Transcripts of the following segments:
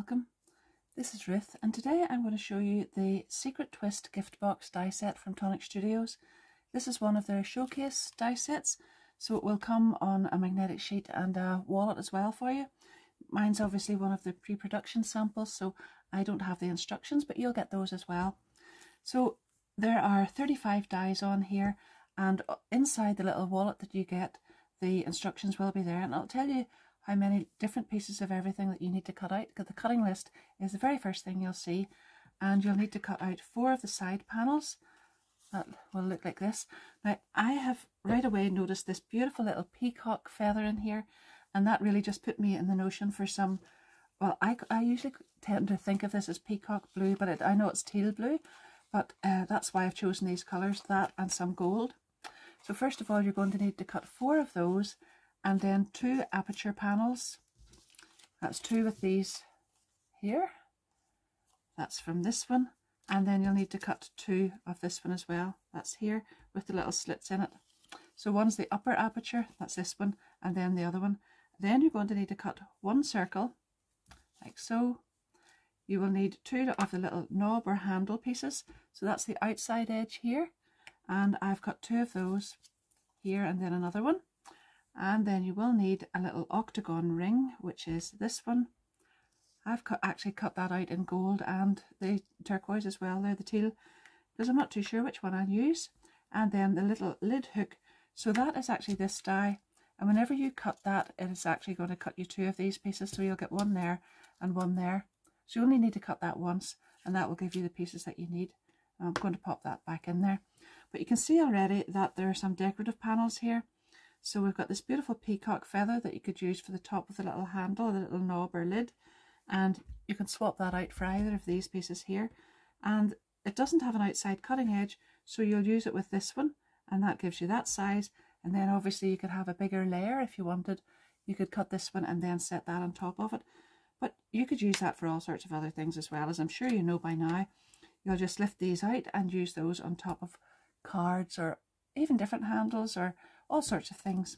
welcome. This is Ruth, and today I'm going to show you the Secret Twist gift box die set from Tonic Studios. This is one of their showcase die sets, so it will come on a magnetic sheet and a wallet as well for you. Mine's obviously one of the pre-production samples, so I don't have the instructions, but you'll get those as well. So there are 35 dies on here, and inside the little wallet that you get, the instructions will be there, and I'll tell you how many different pieces of everything that you need to cut out, because the cutting list is the very first thing you'll see, and you'll need to cut out 4 of the side panels. That will look like this. Now, I have right away noticed this beautiful little peacock feather in here, and that really just put me in the notion for some, well, I usually tend to think of this as peacock blue, but I know it's teal blue, but that's why I've chosen these colours, that and some gold. So first of all, you're going to need to cut 4 of those, and then 2 aperture panels. That's 2 with these here. That's from this one. And then you'll need to cut 2 of this one as well. That's here with the little slits in it. So one's the upper aperture, that's this one, and then the other one. Then you're going to need to cut 1 circle, like so. You will need 2 of the little knob or handle pieces. So that's the outside edge here. And I've cut 2 of those here and then another one. And then you will need a little octagon ring, which is this one. I've actually cut that out in gold and the turquoise as well, there, the teal, because I'm not too sure which one I'll use. And then the little lid hook. So that is actually this die. And whenever you cut that, it is actually going to cut you 2 of these pieces. So you'll get 1 there and 1 there. So you only need to cut that once, and that will give you the pieces that you need. I'm going to pop that back in there. But you can see already that there are some decorative panels here. So we've got this beautiful peacock feather that you could use for the top of the little handle, the little knob or lid, and you can swap that out for either of these pieces here. And it doesn't have an outside cutting edge, so you'll use it with this one, and that gives you that size. And then obviously you could have a bigger layer if you wanted. You could cut this one and then set that on top of it. But you could use that for all sorts of other things as well, as I'm sure you know by now. You'll just lift these out and use those on top of cards or even different handles or all sorts of things.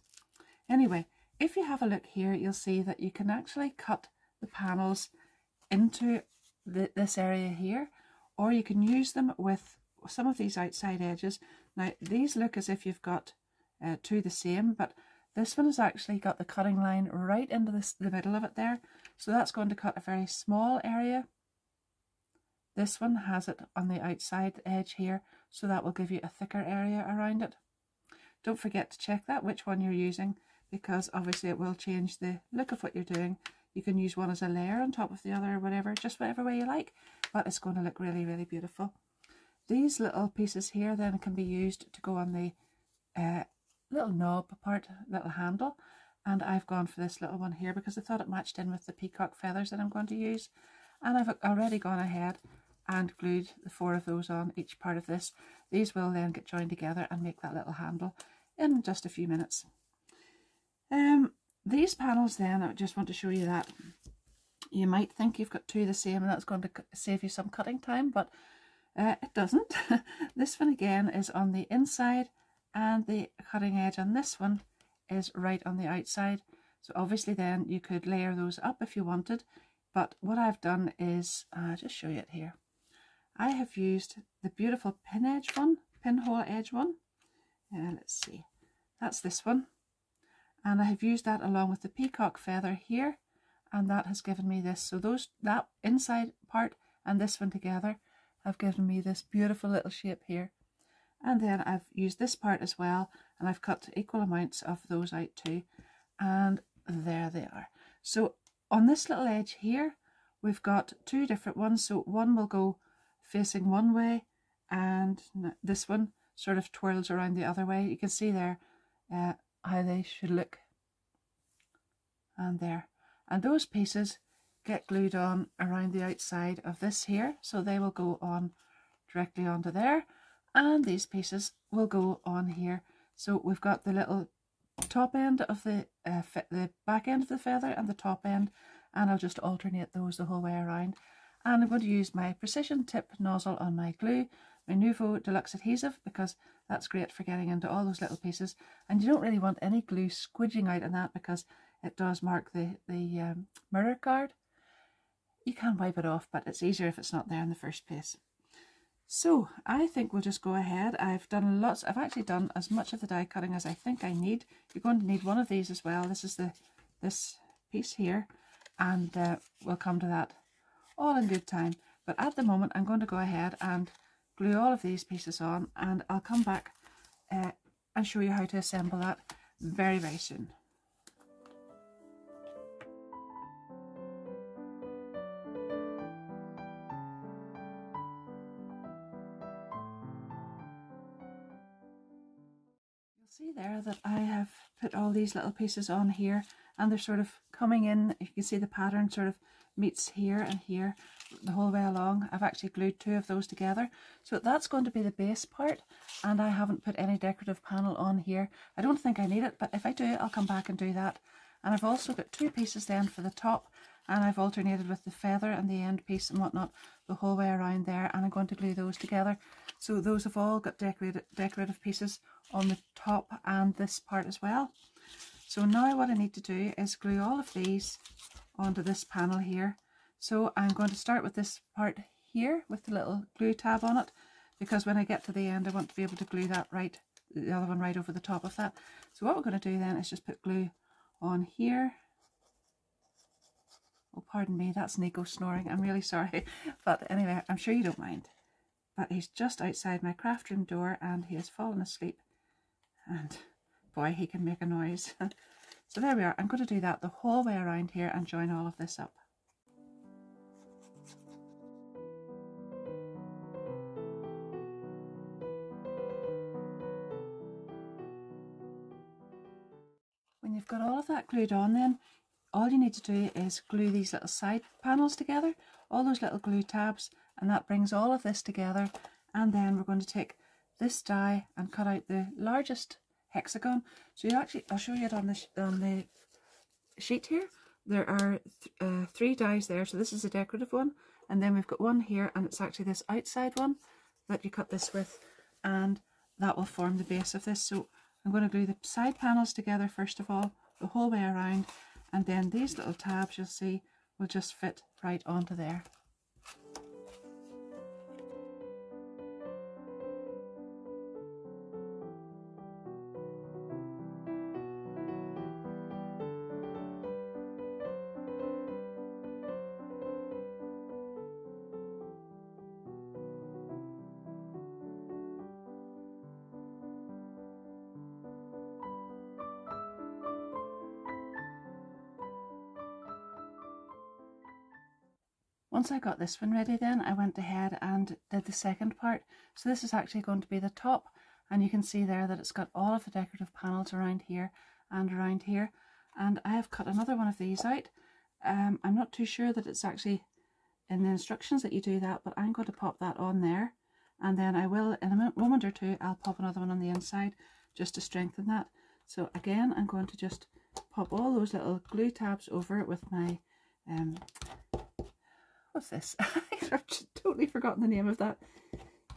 Anyway, if you have a look here, you'll see that you can actually cut the panels into this area here, or you can use them with some of these outside edges. Now, these look as if you've got 2 the same, but this one has actually got the cutting line right into the middle of it there, so that's going to cut a very small area. This one has it on the outside edge here, so that will give you a thicker area around it. Don't forget to check that, which one you're using, because obviously it will change the look of what you're doing. You can use one as a layer on top of the other or whatever, just whatever way you like, but it's going to look really, really beautiful. These little pieces here then can be used to go on the little knob part, little handle, and I've gone for this little one here because I thought it matched in with the peacock feathers that I'm going to use. And I've already gone ahead and glued the 4 of those on each part of this. These will then get joined together and make that little handle in just a few minutes. These panels then, I just want to show you that you might think you've got 2 the same and that's going to save you some cutting time, but it doesn't. This one again is on the inside and the cutting edge on this one is right on the outside. So obviously then you could layer those up if you wanted, but what I've done is, I'll just show you it here. I have used the beautiful pinhole edge one. Let's see, that's this one. And I have used that along with the peacock feather here, and that has given me this. So that inside part and this one together have given me this beautiful little shape here. And then I've used this part as well, and I've cut equal amounts of those out too. And there they are. So on this little edge here, we've got 2 different ones. So one will go facing one way, and this one sort of twirls around the other way. You can see there how they should look, and there. And those pieces get glued on around the outside of this here, so they will go on directly onto there, and these pieces will go on here. So we've got the little top end of the back end of the feather and the top end, and I'll just alternate those the whole way around. And I'm going to use my precision tip nozzle on my glue, my Nuvo Deluxe Adhesive, because that's great for getting into all those little pieces, and you don't really want any glue squidging out in that because it does mark the mirror guard. You can wipe it off, but it's easier if it's not there in the first place. So I think we'll just go ahead. I've actually done as much of the die cutting as I think I need. You're going to need one of these as well. This is this piece here, and we'll come to that all in good time. But at the moment I'm going to go ahead and glue all of these pieces on, and I'll come back and show you how to assemble that very, very soon. See there that I have put all these little pieces on here, and they're sort of coming in. You can see the pattern sort of meets here and here the whole way along. I've actually glued two of those together, so that's going to be the base part, and I haven't put any decorative panel on here. I don't think I need it, but if I do, I'll come back and do that. And I've also got two pieces then for the top, and I've alternated with the feather and the end piece and whatnot the whole way around there, and I'm going to glue those together. So those have all got decorative pieces on the top and this part as well. So now what I need to do is glue all of these onto this panel here. So I'm going to start with this part here with the little glue tab on it, because when I get to the end I want to be able to glue that the other one right over the top of that. So what we're going to do then is just put glue on here. Oh, pardon me, that's Nico snoring. I'm really sorry. But anyway, I'm sure you don't mind. But he's just outside my craft room door and he has fallen asleep. And boy, he can make a noise. So there we are. I'm going to do that the whole way around here and join all of this up. When you've got all of that glued on, then all you need to do is glue these little side panels together, all those little glue tabs, and that brings all of this together. And then we're going to take this die and cut out the largest hexagon. So you actually, I'll show you it on the sheet here. There are three dies there. So this is a decorative one, and then we've got one here, and it's actually this outside one that you cut this with, and that will form the base of this. So I'm going to glue the side panels together first of all, the whole way around, and then these little tabs, you'll see, will just fit right onto there. Once I got this one ready, then I went ahead and did the second part. So this is actually going to be the top, and you can see there that it's got all of the decorative panels around here and around here. And I have cut another one of these out. I'm not too sure that it's actually in the instructions that you do that, but I'm going to pop that on there, and then I will, in a moment or two, I'll pop another one on the inside just to strengthen that. So again, I'm going to just pop all those little glue tabs over it with my what's this? I've totally forgotten the name of that.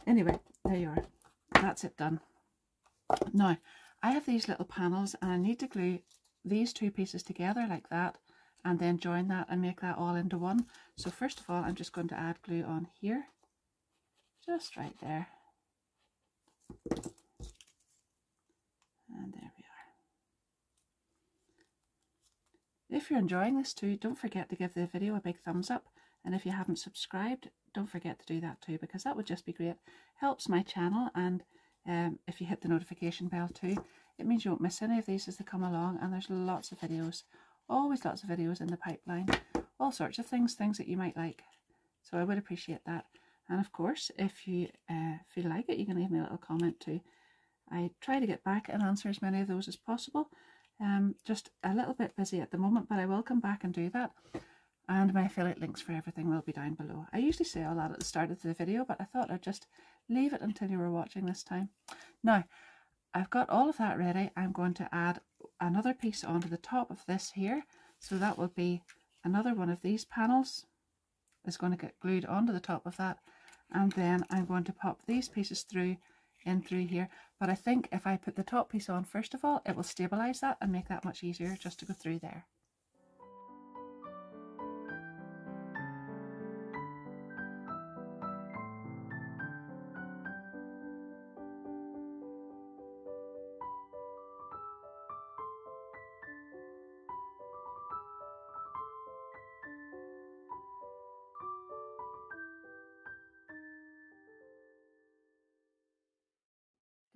Anyway, there you are. That's it done. Now, I have these little panels, and I need to glue these two pieces together like that, and then join that and make that all into one. So first of all, I'm just going to add glue on here, just right there. And there we are. If you're enjoying this too, don't forget to give the video a big thumbs up. And if you haven't subscribed, don't forget to do that too, because that would just be great. Helps my channel, and if you hit the notification bell too, it means you won't miss any of these as they come along. And there's lots of videos, always lots of videos in the pipeline, all sorts of things that you might like. So I would appreciate that. And of course, if you feel like it, you can leave me a little comment too. I try to get back and answer as many of those as possible. Just a little bit busy at the moment, but I will come back and do that. And my affiliate links for everything will be down below. I usually say all that at the start of the video, but I thought I'd just leave it until you were watching this time. Now, I've got all of that ready. I'm going to add another piece onto the top of this here. So that will be another one of these panels is going to get glued onto the top of that. And then I'm going to pop these pieces in through here. But I think if I put the top piece on first of all, it will stabilize that and make that much easier just to go through there.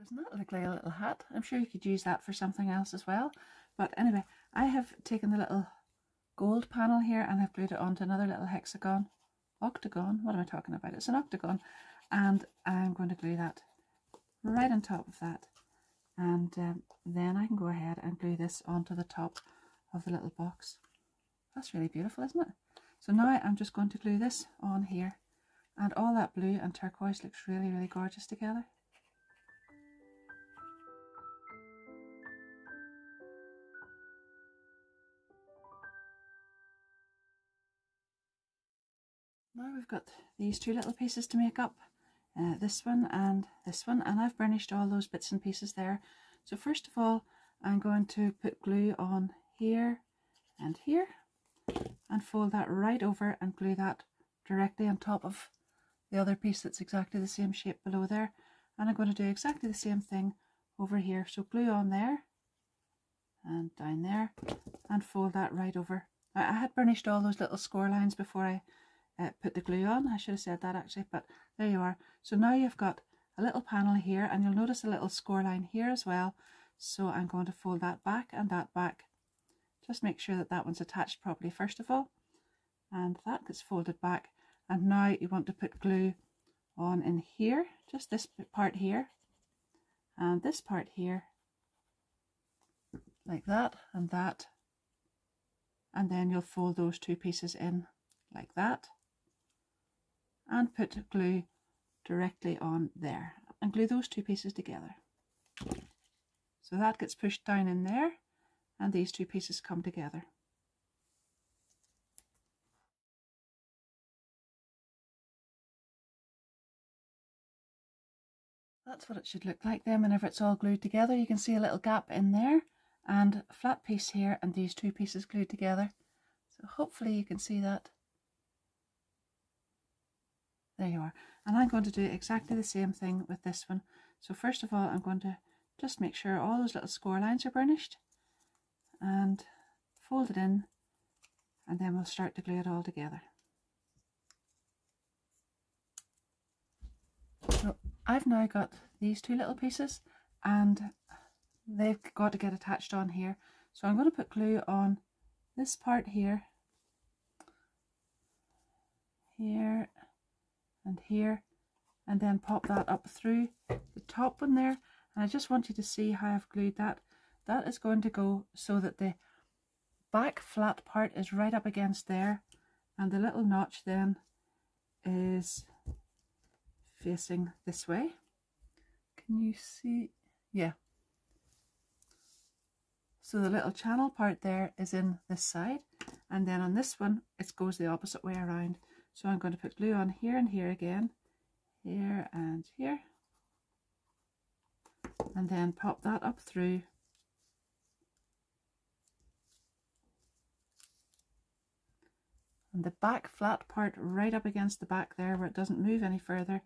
Doesn't that look like a little hat? I'm sure you could use that for something else as well. But anyway, I have taken the little gold panel here and I've glued it onto another little octagon, what am I talking about? It's an octagon, and I'm going to glue that right on top of that, and then I can go ahead and glue this onto the top of the little box. That's really beautiful, isn't it? So now I'm just going to glue this on here, and all that blue and turquoise looks really, really gorgeous together. Now we've got these two little pieces to make up, this one, and I've burnished all those bits and pieces there. So first of all, I'm going to put glue on here and here, and fold that right over and glue that directly on top of the other piece that's exactly the same shape below there. And I'm going to do exactly the same thing over here. So glue on there and down there, and fold that right over. Now, I had burnished all those little score lines before I put the glue on. I should have said that actually, but there you are. So now you've got a little panel here, and you'll notice a little score line here as well. So I'm going to fold that back and that back. Just make sure that that one's attached properly first of all, and that gets folded back. And now you want to put glue on in here, just this part here and this part here, like that, and then you'll fold those two pieces in like that and put glue directly on there and glue those two pieces together. So that gets pushed down in there and these two pieces come together. That's what it should look like then whenever it's all glued together. You can see a little gap in there and a flat piece here and these two pieces glued together. So hopefully you can see that. There you are. And I'm going to do exactly the same thing with this one. So first of all, I'm going to just make sure all those little score lines are burnished and fold it in, and then we'll start to glue it all together. So I've now got these two little pieces and they've got to get attached on here. So I'm going to put glue on this part here, here and here, and then pop that up through the top one there. And I just want you to see how I've glued that. That is going to go so that the back flat part is right up against there, and the little notch then is facing this way. Can you see? Yeah. So the little channel part there is in this side, and then on this one it goes the opposite way around. So I'm going to put glue on here and here again, here and here, and then pop that up through. And the back flat part right up against the back there where it doesn't move any further,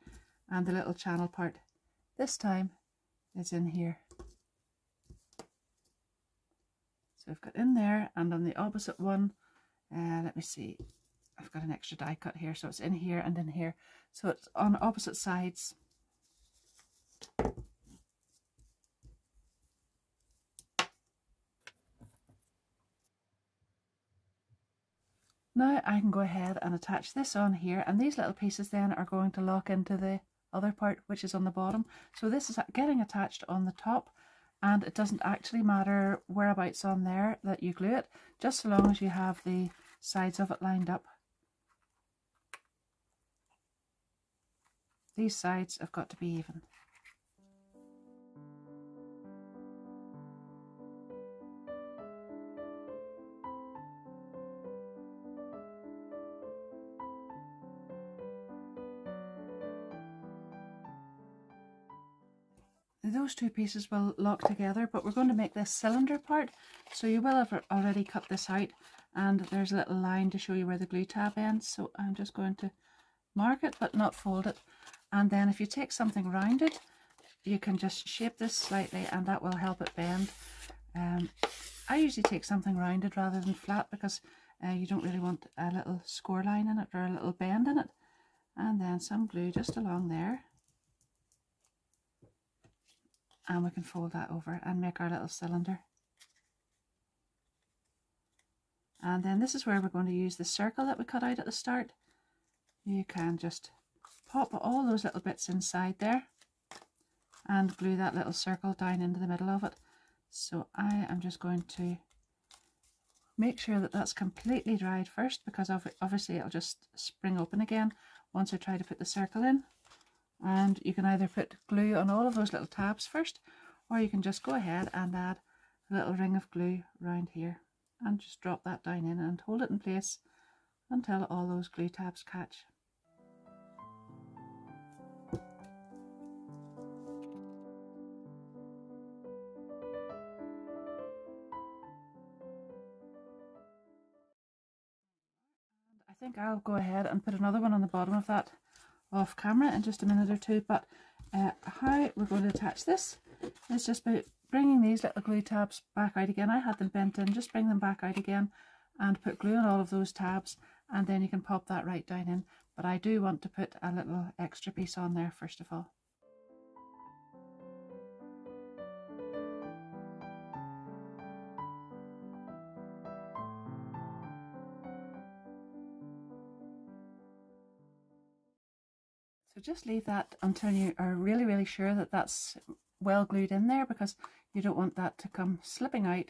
and the little channel part this time is in here. So I've got in there, and on the opposite one, let me see, I've got an extra die cut here, so it's in here and in here, so it's on opposite sides. Now I can go ahead and attach this on here, and these little pieces then are going to lock into the other part which is on the bottom. So this is getting attached on the top, and it doesn't actually matter whereabouts on there that you glue it, just so long as you have the sides of it lined up. These sides have got to be even. Those two pieces will lock together, but we're going to make this cylinder part, so you will have already cut this out, and there's a little line to show you where the glue tab ends. So I'm just going to mark it but not fold it, and then if you take something rounded you can just shape this slightly and that will help it bend. I usually take something rounded rather than flat because you don't really want a little score line in it or a little bend in it, and then some glue just along there. and we can fold that over and make our little cylinder. And then this is where we're going to use the circle that we cut out at the start. You can just pop all those little bits inside there and glue that little circle down into the middle of it. So I am just going to make sure that that's completely dried first, because obviously it'll just spring open again once I try to put the circle in. And you can either put glue on all of those little tabs first, or you can just go ahead and add a little ring of glue around here and just drop that down in and hold it in place until all those glue tabs catch. I think I'll go ahead and put another one on the bottom of that off camera in just a minute or two, but how we're going to attach this is just by bringing these little glue tabs back out again. I had them bent in, just bring them back out again and put glue on all of those tabs, and then you can pop that right down in. But I do want to put a little extra piece on there first of all. So just leave that until you are really sure that that's well glued in there, because you don't want that to come slipping out.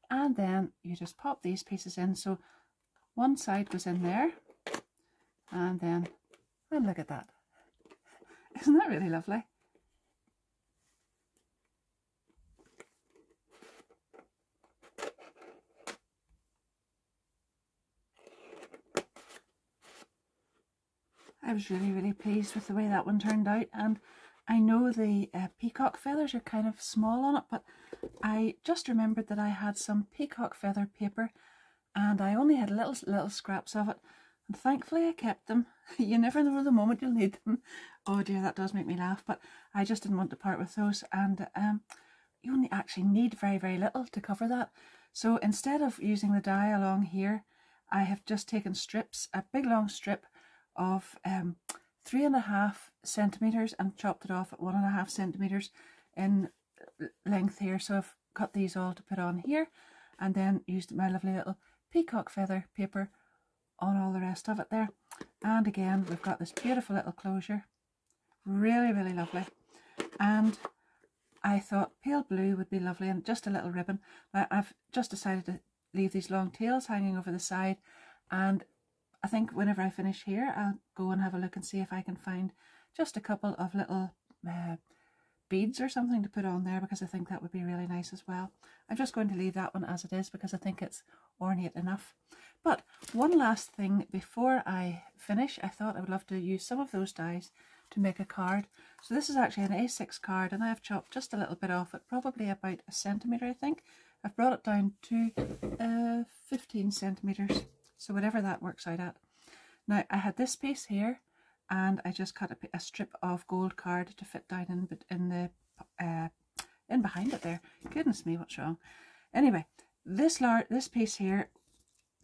And then you just pop these pieces in. So one side goes in there, and then, oh, look at that. Isn't that really lovely? I was really pleased with the way that one turned out, and I know the peacock feathers are kind of small on it, but I just remembered that I had some peacock feather paper and I only had little scraps of it, and thankfully I kept them. You never know the moment you'll need them. Oh dear, that does make me laugh, but I just didn't want to part with those, and you only actually need very little to cover that. So instead of using the die along here, I have just taken strips, a big long strip of 3.5 centimeters and chopped it off at 1.5 centimeters in length here. So I've cut these all to put on here, and then used my lovely little peacock feather paper on all the rest of it there. And again, we've got this beautiful little closure, really lovely. And I thought pale blue would be lovely, and just a little ribbon. Now I've just decided to leave these long tails hanging over the side, and I think whenever I finish here, I'll go and have a look and see if I can find just a couple of little beads or something to put on there, because I think that would be really nice as well. I'm just going to leave that one as it is because I think it's ornate enough. But one last thing before I finish, I thought I would love to use some of those dies to make a card. So this is actually an A6 card, and I have chopped just a little bit off it, probably about 1 centimetre I think. I've brought it down to 15 centimetres. So whatever that works out at. Now I had this piece here, and I just cut a strip of gold card to fit down in behind it there. Goodness me, what's wrong? Anyway, this piece here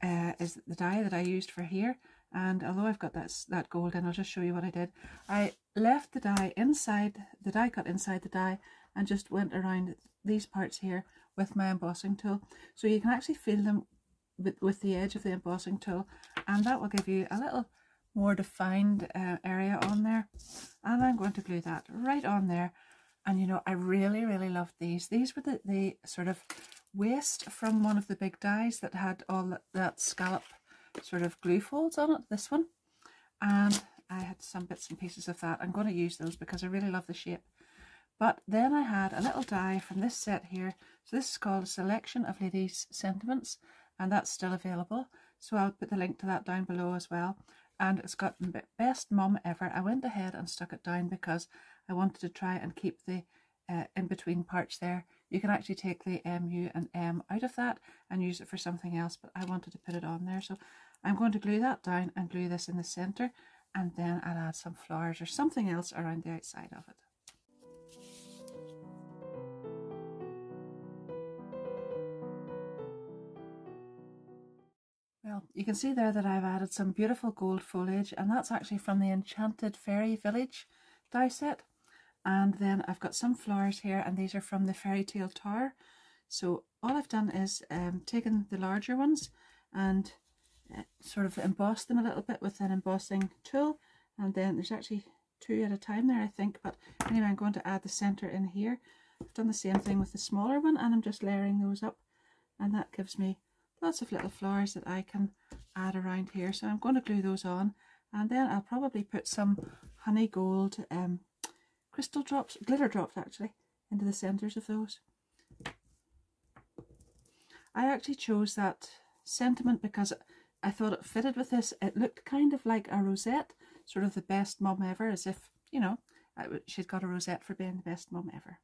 is the die that I used for here, and although I've got that gold in, I'll just show you what I did. I left the die inside, the die cut inside the die, and just went around these parts here with my embossing tool, so you can actually feel them with the edge of the embossing tool, and that will give you a little more defined area on there. And I'm going to glue that right on there. And you know, I really loved these. These were the sort of waste from one of the big dies that had all that scallop sort of glue folds on it, this one, and I had some bits and pieces of that. I'm going to use those because I really love the shape. But then I had a little die from this set here. So this is called A Selection of Ladies' Sentiments, and that's still available, so I'll put the link to that down below as well. And it's got Best Mum Ever. I went ahead and stuck it down because I wanted to try and keep the in-between parts there. You can actually take the MU and M out of that and use it for something else, but I wanted to put it on there. So I'm going to glue that down and glue this in the centre, and then I'll add some flowers or something else around the outside of it. Well, you can see there that I've added some beautiful gold foliage, and that's actually from the Enchanted Fairy Village die set. And then I've got some flowers here, and these are from the Fairy Tale Tower. So all I've done is taken the larger ones and sort of embossed them a little bit with an embossing tool. And then there's actually 2 at a time there, I think. But anyway, I'm going to add the centre in here. I've done the same thing with the smaller one, and I'm just layering those up. And that gives me lots of little flowers that I can add around here. So I'm going to glue those on. And then I'll probably put some honey gold crystal drops, glitter drops actually, into the centres of those. I actually chose that sentiment because I thought it fitted with this. It looked kind of like a rosette, sort of the best mum ever, as if, you know, she'd got a rosette for being the best mum ever.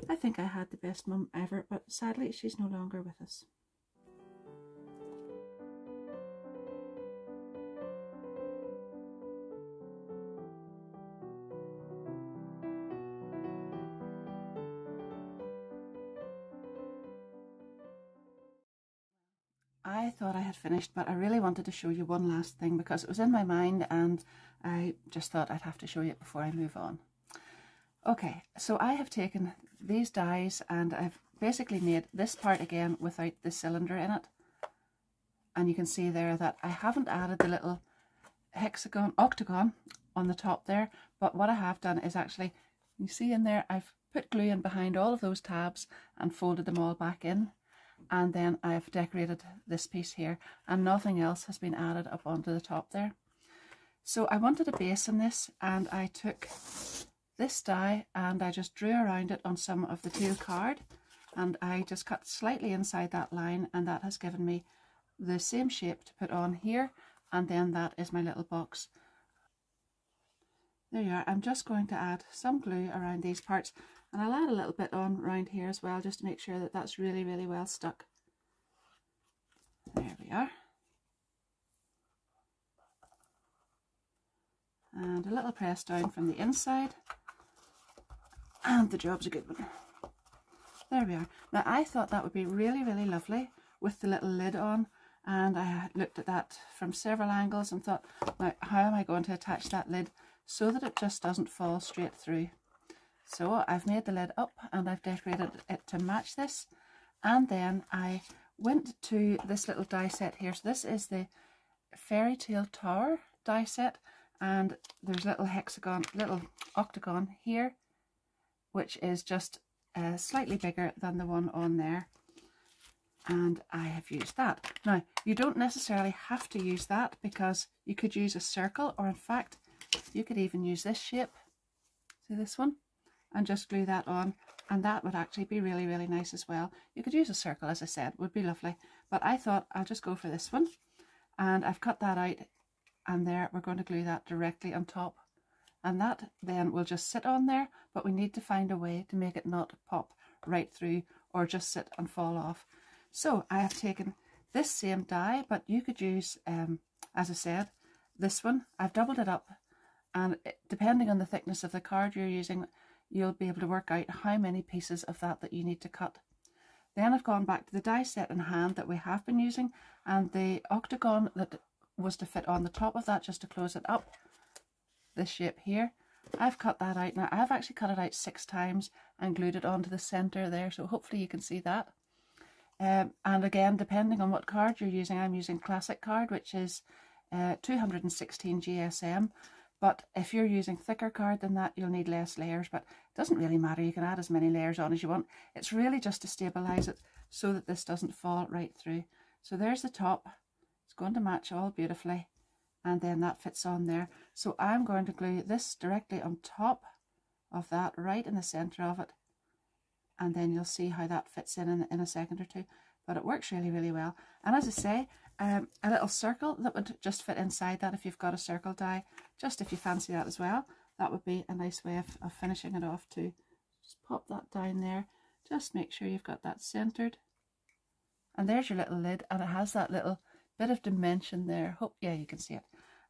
I think I had the best mum ever, but sadly she's no longer with us. I thought I had finished, but I really wanted to show you one last thing because it was in my mind and I just thought I'd have to show you it before I move on. Okay, so I have taken these dies and I've basically made this part again without the cylinder in it. And you can see there that I haven't added the little octagon on the top there, but what I have done is actually, you see in there, I've put glue in behind all of those tabs and folded them all back in. And then I've decorated this piece here, and nothing else has been added up onto the top there. So I wanted a base in this, and I took this die and I just drew around it on some of the teal card, and I just cut slightly inside that line, and that has given me the same shape to put on here. And then that is my little box. There you are. I'm just going to add some glue around these parts, and I'll add a little bit on around here as well, just to make sure that that's really, really well stuck. There we are. And a little press down from the inside, and the job's a good one. There we are. Now I thought that would be really, really lovely with the little lid on, and I looked at that from several angles and thought, now how am I going to attach that lid so that it just doesn't fall straight through? So I've made the lid up and I've decorated it to match this, and then I went to this little die set here. So this is the Fairy Tale Tower die set, and there's little octagon here, which is just slightly bigger than the one on there, and I have used that. Now you don't necessarily have to use that, because you could use a circle, or in fact you could even use this shape, see this one, and just glue that on, and that would actually be really, really nice as well. You could use a circle, as I said, would be lovely, but I thought I'll just go for this one, and I've cut that out, and there we're going to glue that directly on top, and that then will just sit on there, but we need to find a way to make it not pop right through or just sit and fall off. So I have taken this same die, but you could use, as I said, this one. I've doubled it up, and depending on the thickness of the card you're using, you'll be able to work out how many pieces of that you need to cut. Then I've gone back to the die set in hand that we have been using, and the octagon that was to fit on the top of that, just to close it up, this shape here, I've cut that out. Now I've actually cut it out 6 times and glued it onto the centre there, so hopefully you can see that. And again, depending on what card you're using, I'm using classic card, which is 216 GSM. But if you're using thicker card than that, you'll need less layers, but it doesn't really matter. You can add as many layers on as you want. It's really just to stabilize it so that this doesn't fall right through. So there's the top. It's going to match all beautifully, and then that fits on there. So I'm going to glue this directly on top of that, right in the center of it, and then you'll see how that fits in a second or two. But it works really, really well. And as I say, a little circle that would just fit inside that if you've got a circle die, just if you fancy that as well, that would be a nice way of finishing it off too. Just pop that down there, just make sure you've got that centered, and there's your little lid, and it has that little bit of dimension there. Hope, yeah, you can see it,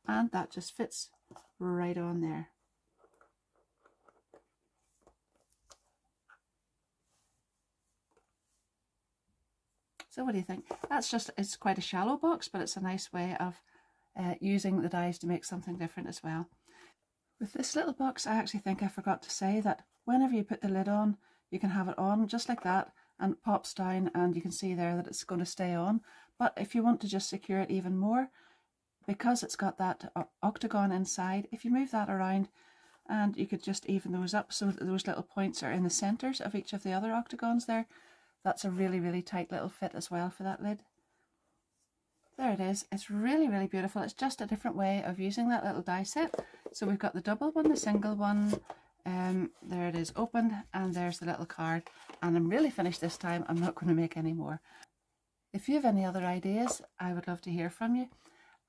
and that just fits right on there. So what do you think? That's just, it's quite a shallow box, but it's a nice way of using the dies to make something different as well. With this little box, I actually think I forgot to say that whenever you put the lid on, you can have it on just like that and it pops down, and you can see there that it's going to stay on. But if you want to just secure it even more, because it's got that octagon inside, if you move that around, and you could just even those up so that those little points are in the centres of each of the other octagons there. That's a really, really tight little fit as well for that lid. There it is. It's really, really beautiful. It's just a different way of using that little die set. So we've got the double one, the single one. There it is, opened, and there's the little card. And I'm really finished this time. I'm not going to make any more. If you have any other ideas, I would love to hear from you.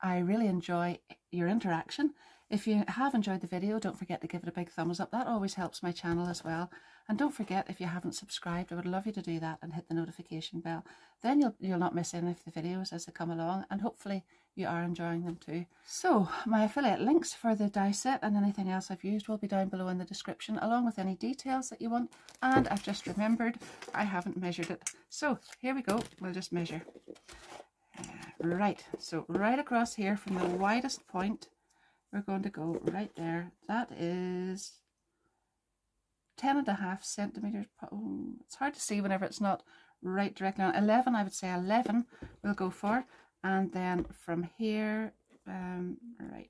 I really enjoy your interaction. If you have enjoyed the video, don't forget to give it a big thumbs up. That always helps my channel as well. And don't forget, if you haven't subscribed, I would love you to do that and hit the notification bell. Then you'll not miss any of the videos as they come along, and hopefully you are enjoying them too. So my affiliate links for the die set and anything else I've used will be down below in the description, along with any details that you want. And I've just remembered I haven't measured it. So here we go, we'll just measure. Right, so right across here from the widest point, we're going to go right there. That is 10.5 centimeters. Oh, it's hard to see whenever it's not right directly on. 11, I would say 11 we'll go for. And then from here, right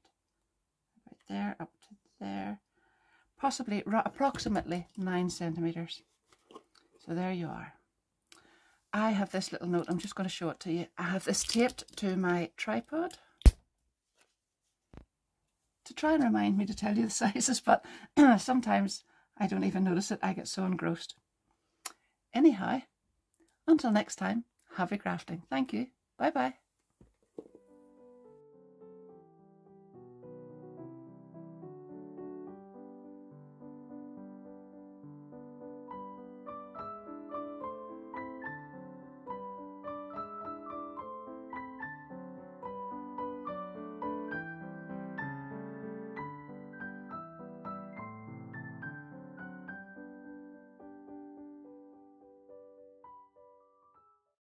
there up to there, possibly approximately 9 centimeters. So there you are. I have this little note. I'm just going to show it to you. I have this taped to my tripod to try and remind me to tell you the sizes, but sometimes I don't even notice it. I get so engrossed. Anyhow, until next time, happy crafting. Thank you. Bye bye.